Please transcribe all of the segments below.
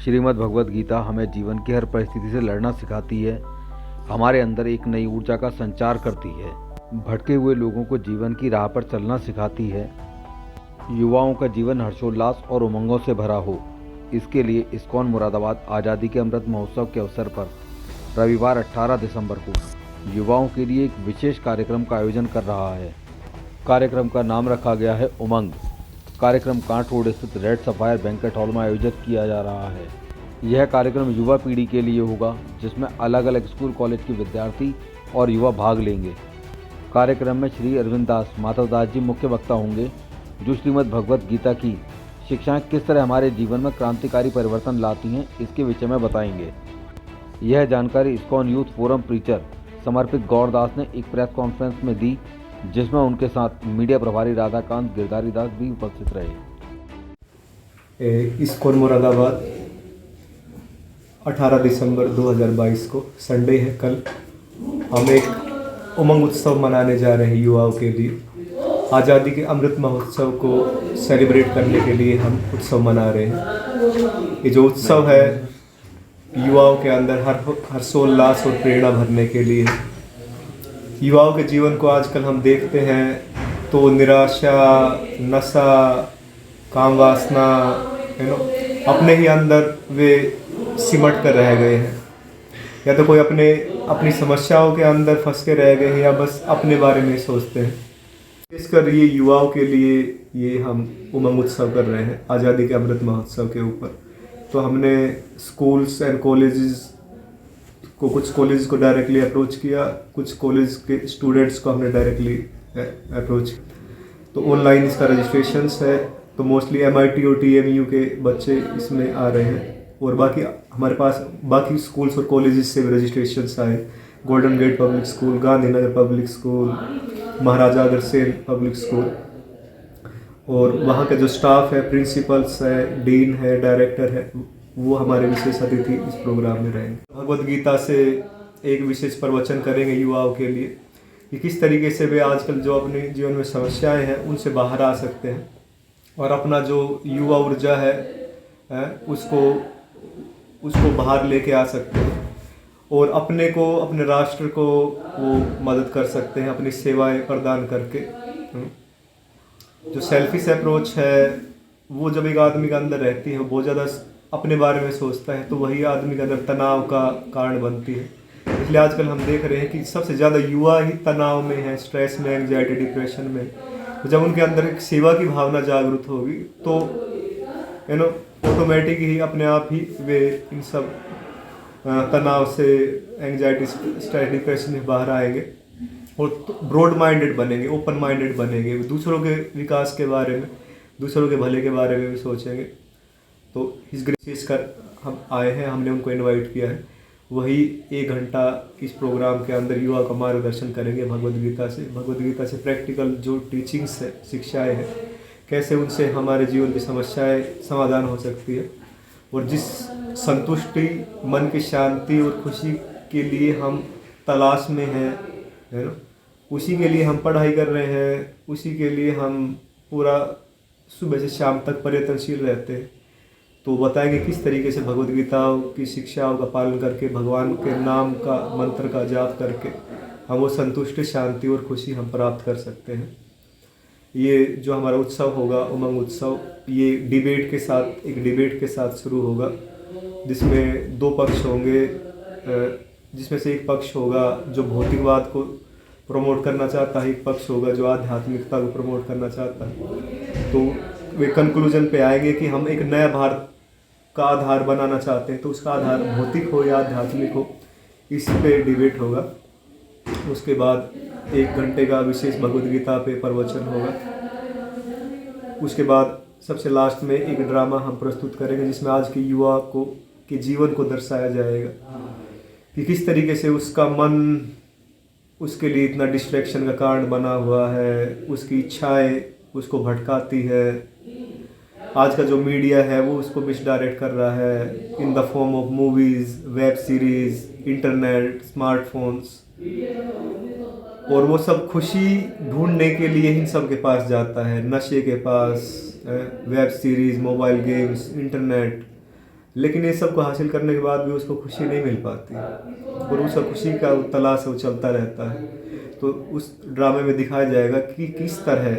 श्रीमद् भगवद गीता हमें जीवन की हर परिस्थिति से लड़ना सिखाती है, हमारे अंदर एक नई ऊर्जा का संचार करती है, भटके हुए लोगों को जीवन की राह पर चलना सिखाती है, युवाओं का जीवन हर्षोल्लास और उमंगों से भरा हो। इसके लिए इस्कॉन मुरादाबाद आज़ादी के अमृत महोत्सव के अवसर पर रविवार 18 दिसंबर को युवाओं के लिए एक विशेष कार्यक्रम का आयोजन कर रहा है। कार्यक्रम का नाम रखा गया है उमंग। कार्यक्रम कांट रोड स्थित रेड सफायर बैंक्वेट हॉल में आयोजित किया जा रहा है। यह कार्यक्रम युवा पीढ़ी के लिए होगा, जिसमें अलग अलग स्कूल कॉलेज के विद्यार्थी और युवा भाग लेंगे। कार्यक्रम में श्री अरविंद दास माधवदास जी मुख्य वक्ता होंगे, जो श्रीमद् भगवद गीता की शिक्षाएं किस तरह हमारे जीवन में क्रांतिकारी परिवर्तन लाती हैं, इसके विषय में बताएंगे। यह जानकारी इस्कॉन यूथ फोरम प्रीचर समर्पित गौरदास ने एक प्रेस कॉन्फ्रेंस में दी, जिसमें उनके साथ मीडिया प्रभारी राधाकांत गिरधारी दास भी उपस्थित रहे। इस्कॉन मुरादाबाद 18 दिसंबर 2022 को संडे है। कल हम एक उमंग उत्सव मनाने जा रहे हैं युवाओं के लिए। आज़ादी के अमृत महोत्सव को सेलिब्रेट करने के लिए हम उत्सव मना रहे हैं। ये जो उत्सव है युवाओं के अंदर हर्षोल्लास और प्रेरणा भरने के लिए। युवाओं के जीवन को आजकल हम देखते हैं तो निराशा, नशा, काम वासना अपने ही अंदर वे सिमट कर रह गए हैं, या तो कोई अपनी समस्याओं के अंदर फंस के रह गए हैं, या बस अपने बारे में सोचते हैं। इसकर ये युवाओं के लिए ये हम उमंग उत्सव कर रहे हैं आज़ादी के अमृत महोत्सव के ऊपर। तो हमने स्कूल्स एंड कॉलेजेस को, कुछ कॉलेज को डायरेक्टली अप्रोच किया, कुछ कॉलेज के स्टूडेंट्स को हमने डायरेक्टली अप्रोच किया। तो ऑनलाइन इसका रजिस्ट्रेशंस है, तो मोस्टली MIT और TMU के बच्चे इसमें आ रहे हैं, और बाकी हमारे पास बाकी स्कूल्स और कॉलेजेस से भी रजिस्ट्रेशंस आए। Golden gate public school, Gandhinagar public school, Maharaja Agrasen public school, और वहाँ का जो स्टाफ है, प्रिंसिपल्स है, डीन है, डायरेक्टर है, वो हमारे विशेष अतिथि इस प्रोग्राम में रहेंगे। भगवद गीता से एक विशेष प्रवचन करेंगे युवाओं के लिए कि किस तरीके से वे आजकल जो अपने जीवन में समस्याएं हैं उनसे बाहर आ सकते हैं, और अपना जो युवा ऊर्जा है उसको बाहर लेके आ सकते हैं, और अपने को, अपने राष्ट्र को वो मदद कर सकते हैं अपनी सेवाएं प्रदान करके। जो सेल्फिश अप्रोच है वो जब एक आदमी के अंदर रहती है, बहुत ज़्यादा अपने बारे में सोचता है, तो वही आदमी के अंदर तनाव का कारण बनती है। इसलिए आजकल हम देख रहे हैं कि सबसे ज़्यादा युवा ही तनाव में है, स्ट्रेस में, एंग्जाइटी, डिप्रेशन में। तो जब उनके अंदर एक सेवा की भावना जागरूक होगी तो ऑटोमेटिक ही अपने आप ही वे इन सब तनाव से, एंग्जाइटी, स्ट्रेस, डिप्रेशन में बाहर आएंगे, और ब्रॉड माइंडेड बनेंगे, ओपन माइंडेड बनेंगे, दूसरों के विकास के बारे में, दूसरों के भले के बारे में भी सोचेंगे। तो इस ग्रेस कर हम आए हैं, हमने उनको इनवाइट किया है। वही 1 घंटा इस प्रोग्राम के अंदर युवा का मार्गदर्शन करेंगे भगवद गीता से प्रैक्टिकल जो टीचिंग्स है, शिक्षाएं हैं, कैसे उनसे हमारे जीवन की समस्याएं समाधान हो सकती है, और जिस संतुष्टि, मन की शांति और खुशी के लिए हम तलाश में हैं, है ना, उसी के लिए हम पढ़ाई कर रहे हैं, उसी के लिए हम पूरा सुबह से शाम तक प्रयत्नशील रहते हैं। तो बताएंगे किस तरीके से भगवद गीता की शिक्षाओं का पालन करके, भगवान के नाम का, मंत्र का जाप करके हम वो संतुष्टि, शांति और खुशी हम प्राप्त कर सकते हैं। ये जो हमारा उत्सव होगा, उमंग उत्सव, ये एक डिबेट के साथ शुरू होगा, जिसमें 2 पक्ष होंगे, जिसमें से एक पक्ष होगा जो भौतिकवाद को प्रमोट करना चाहता है, एक पक्ष होगा जो आध्यात्मिकता को प्रमोट करना चाहता है। तो वे कंक्लूजन पे आएंगे कि हम एक नया भारत का आधार बनाना चाहते हैं, तो उसका आधार भौतिक हो या आध्यात्मिक हो, इस पे डिबेट होगा। उसके बाद 1 घंटे का विशेष भगवद गीता पे प्रवचन होगा। उसके बाद सबसे लास्ट में एक ड्रामा हम प्रस्तुत करेंगे, जिसमें आज के युवा के जीवन को दर्शाया जाएगा कि किस तरीके से उसका मन उसके लिए इतना डिस्ट्रैक्शन का कारण बना हुआ है, उसकी इच्छाएं उसको भटकाती है, आज का जो मीडिया है वो उसको मिसडायरेक्ट कर रहा है in the form of movies, web series, internet, smartphones, और वो सब खुशी ढूंढने के लिए इन सब के पास जाता है, नशे के पास, web series, mobile games, internet, लेकिन ये सब को हासिल करने के बाद भी उसको खुशी नहीं मिल पाती और उस खुशी का तलाश वो चलता रहता है। तो उस ड्रामे में दिखाया जाएगा कि किस तरह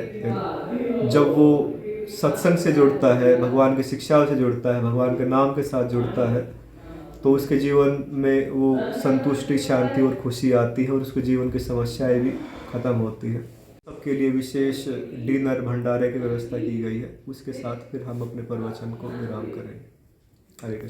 जब वो सत्संग से जुड़ता है, भगवान की शिक्षाओं से जुड़ता है, भगवान के नाम के साथ जुड़ता है, तो उसके जीवन में वो संतुष्टि, शांति और खुशी आती है और उसके जीवन की समस्याएं भी खत्म होती है। सबके लिए विशेष डिनर भंडारे की व्यवस्था की गई है। उसके साथ फिर हम अपने प्रवचन को विराम करेंगे। हरे कृष्ण।